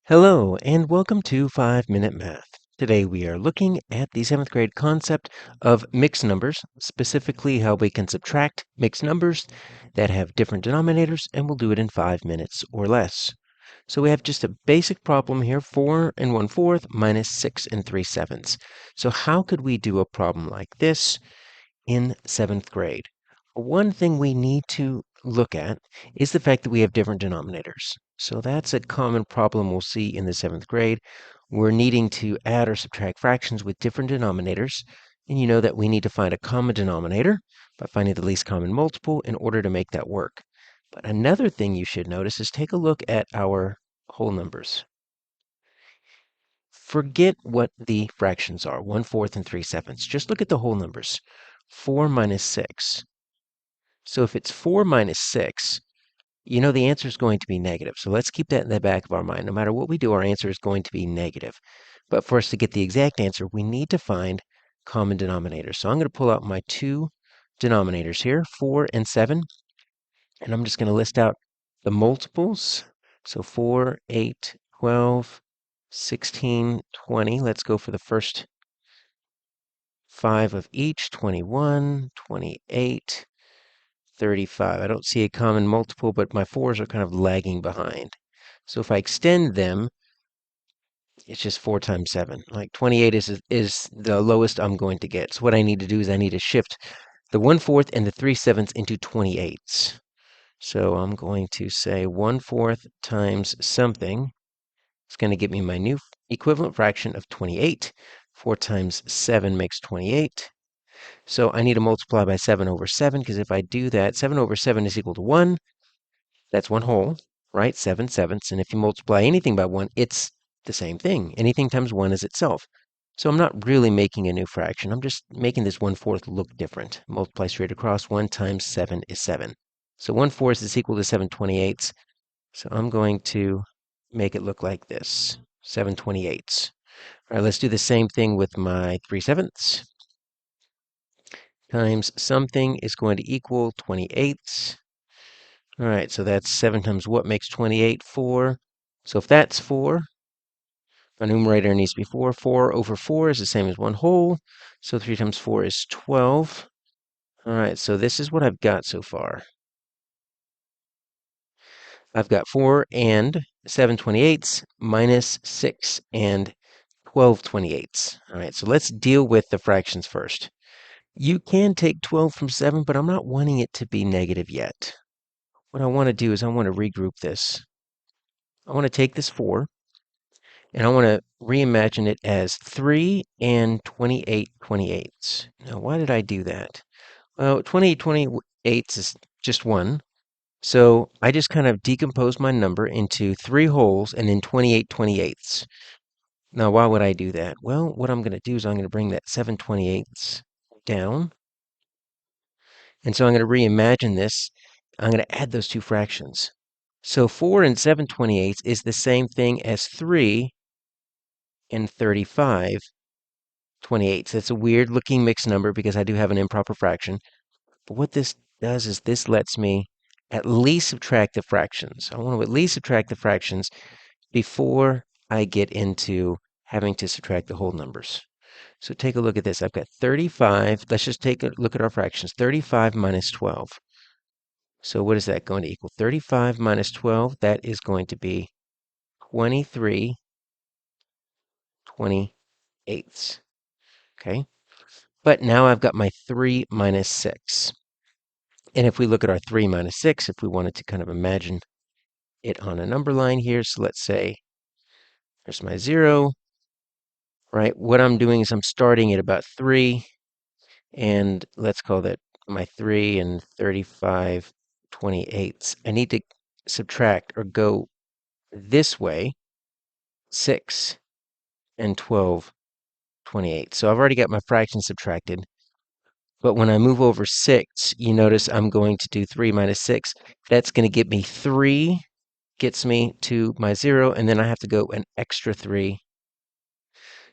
Hello, and welcome to 5-Minute Math. Today we are looking at the 7th grade concept of mixed numbers, specifically how we can subtract mixed numbers that have different denominators, and we'll do it in 5 minutes or less. So we have just a basic problem here, 4 and 1/4 minus 6 and 3/7. So how could we do a problem like this in 7th grade? One thing we need to look at is the fact that we have different denominators. So that's a common problem we'll see in the 7th grade. We're needing to add or subtract fractions with different denominators. And you know that we need to find a common denominator by finding the least common multiple in order to make that work. But another thing you should notice is take a look at our whole numbers. Forget what the fractions are, 1/4 and 3/7. Just look at the whole numbers. 4 minus 6. So if it's 4 minus 6, you know the answer is going to be negative. So let's keep that in the back of our mind. No matter what we do, our answer is going to be negative. But for us to get the exact answer, we need to find common denominators. So I'm going to pull out my two denominators here, 4 and 7. And I'm just going to list out the multiples. So 4, 8, 12, 16, 20. Let's go for the first 5 of each, 21, 28, 35. I don't see a common multiple, but my 4s are kind of lagging behind. So if I extend them, it's just 4 times 7. Like 28 is the lowest I'm going to get. So what I need to do is I need to shift the 1/4 and the 3/7 into 28ths. So I'm going to say 1/4 times something. It's going to give me my new equivalent fraction of 28. 4 times 7 makes 28. So I need to multiply by 7 over 7, because if I do that, 7 over 7 is equal to 1. That's 1 whole, right? 7/7. And if you multiply anything by 1, it's the same thing. Anything times 1 is itself. So I'm not really making a new fraction. I'm just making this 1/4 look different. Multiply straight across. 1 times 7 is 7. So 1/4 is equal to 7/28. So I'm going to make it look like this, 7/28. All right, let's do the same thing with my 3/7. Times something is going to equal 28. All right, so that's 7 times what makes 28? 4. So if that's 4, my numerator needs to be 4. 4 over 4 is the same as 1 whole. So 3 times 4 is 12. All right, so this is what I've got so far. I've got 4 and 7/28 minus 6 and 12/28. All right, so let's deal with the fractions first. You can take 12 from 7, but I'm not wanting it to be negative yet. What I want to do is I want to regroup this. I want to take this 4, and I want to reimagine it as 3 and 28/28. Now, why did I do that? Well, 28/28 is just 1. So I just kind of decomposed my number into 3 wholes and then 28/28. Now, why would I do that? Well, what I'm going to do is I'm going to bring that 7/28 down. And so I'm going to reimagine this. I'm going to add those two fractions. So 4 and 7/28 is the same thing as 3 and 35/28. That's a weird looking mixed number because I do have an improper fraction. But what this does is this lets me at least subtract the fractions. I want to at least subtract the fractions before I get into having to subtract the whole numbers. So take a look at this. I've got 35. Let's just take a look at our fractions. 35 minus 12. So what is that going to equal? 35 minus 12, that is going to be 23/28. Okay? But now I've got my 3 minus 6. And if we look at our 3 minus 6, if we wanted to kind of imagine it on a number line here, so let's say there's my 0, right? What I'm doing is I'm starting at about 3, and let's call that my 3 and 35/28. I need to subtract or go this way, 6 and 12/28. So I've already got my fraction subtracted. But when I move over 6, you notice I'm going to do 3 minus 6. That's going to get me 3, gets me to my 0, and then I have to go an extra 3.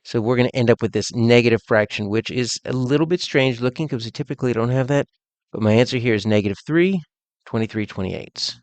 So we're going to end up with this negative fraction, which is a little bit strange looking because we typically don't have that. But my answer here is -3 23/28.